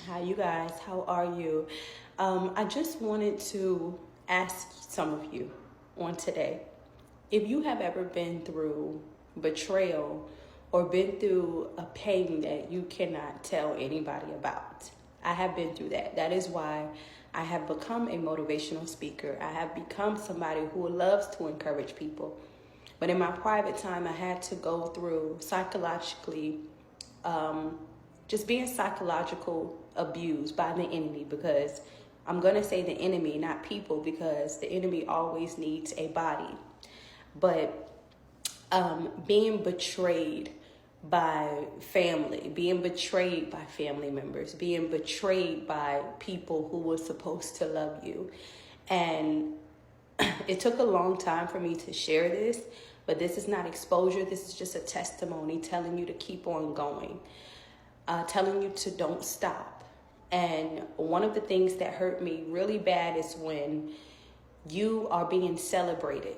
Hi, you guys. How are you? I just wanted to ask some of you on today if you have ever been through betrayal or been through a pain that you cannot tell anybody about. I have been through that. That is why I have become a motivational speaker. I have become somebody who loves to encourage people. But in my private time, I had to go through psychologically just being psychological abused by the enemy, because I'm going to say the enemy, not people, because the enemy always needs a body. But being betrayed by family, being betrayed by family members, being betrayed by people who were supposed to love you. And it took a long time for me to share this, but this is not exposure. This is just a testimony telling you to keep on going. Telling you to don't stop. And one of the things that hurt me really bad is when you are being celebrated,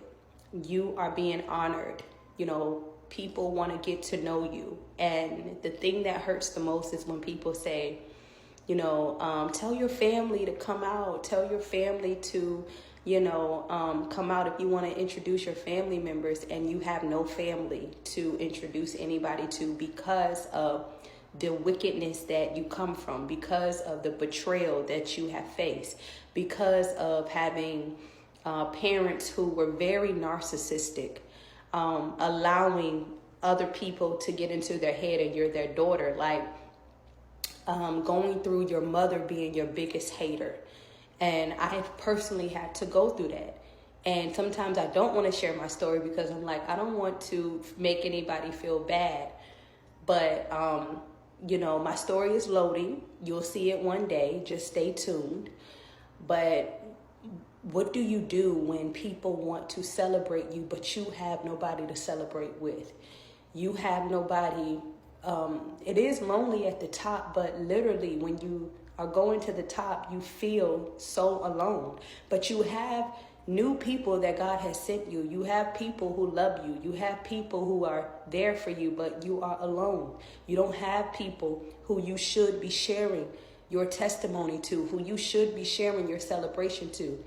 you are being honored, people want to get to know you. And the thing that hurts the most is when people say, tell your family to come out, tell your family to, come out if you want to introduce your family members, and you have no family to introduce anybody to because of the wickedness that you come from, because of the betrayal that you have faced, because of having parents who were very narcissistic, allowing other people to get into their head and you're their daughter, like going through your mother being your biggest hater. And I have personally had to go through that. And sometimes I don't want to share my story because I'm like, I don't want to make anybody feel bad. But my story is loading. You'll see it one day. Just stay tuned. But what do you do when people want to celebrate you, but you have nobody to celebrate with? You have nobody. It is lonely at the top, but literally when you are going to the top, you feel so alone. But you have new people that God has sent you. You have people who love you. You have people who are there for you, but you are alone. You don't have people who you should be sharing your testimony to, who you should be sharing your celebration to.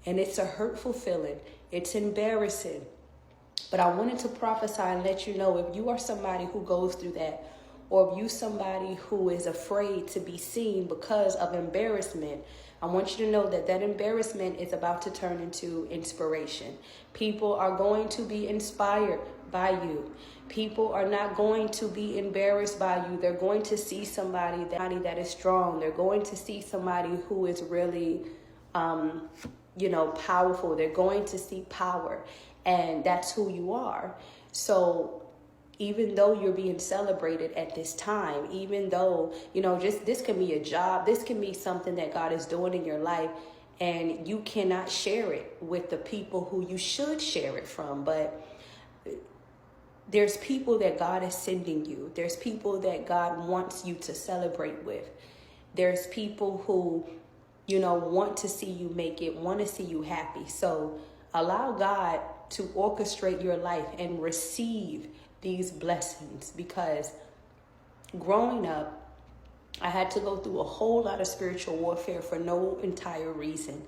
And it's a hurtful feeling. It's embarrassing. But I wanted to prophesy and let you know, if you are somebody who goes through that, or if you somebody who is afraid to be seen because of embarrassment, I want you to know that that embarrassment is about to turn into inspiration. People are going to be inspired by you. People are not going to be embarrassed by you. They're going to see somebody that is strong. They're going to see somebody who is really, powerful. They're going to see power, and that's who you are. So even though you're being celebrated at this time, even though, just this can be a job, this can be something that God is doing in your life, and you cannot share it with the people who you should share it from. But there's people that God is sending you. There's people that God wants you to celebrate with. There's people who, want to see you make it, want to see you happy. So allow God to orchestrate your life and receive these blessings, because growing up, I had to go through a whole lot of spiritual warfare for no entire reason.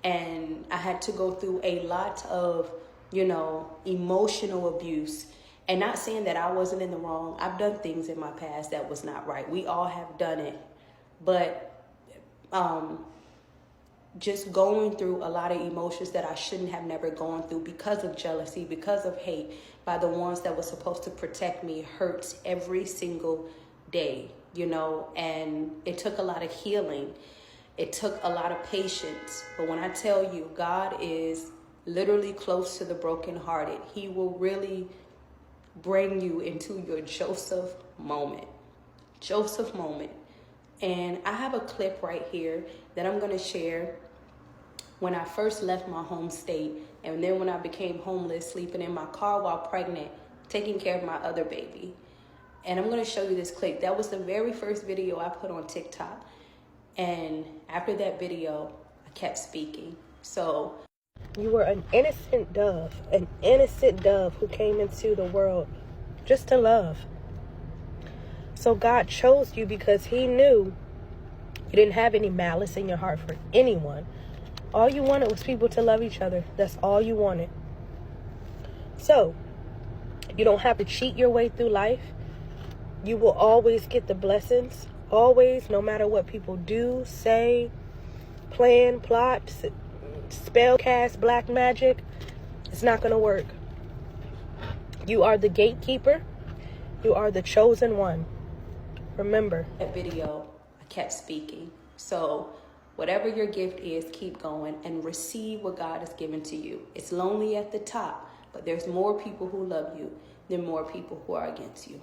And I had to go through a lot of, emotional abuse. And not saying that I wasn't in the wrong. I've done things in my past that was not right. We all have done it. But just going through a lot of emotions that I shouldn't have never gone through because of jealousy, because of hate by the ones that were supposed to protect me, hurts every single day, and it took a lot of healing. It took a lot of patience. But when I tell you, God is literally close to the brokenhearted. He will really bring you into your Joseph moment. And I have a clip right here that I'm going to share when I first left my home state, and then when I became homeless, sleeping in my car while pregnant, taking care of my other baby. And I'm going to show you this clip. That was the very first video I put on TikTok. And after that video, I kept speaking. So, you were an innocent dove who came into the world just to love. So God chose you because he knew You didn't have any malice in your heart for anyone. All you wanted was people to love each other. That's all you wanted. So, you don't have to cheat your way through life. You will always get the blessings. Always, no matter what people do, say, plan, plot, spell cast, black magic. It's not going to work. You are the gatekeeper. You are the chosen one. Remember. That video, I kept speaking. So whatever your gift is, keep going and receive what God has given to you. It's lonely at the top, but there's more people who love you than more people who are against you.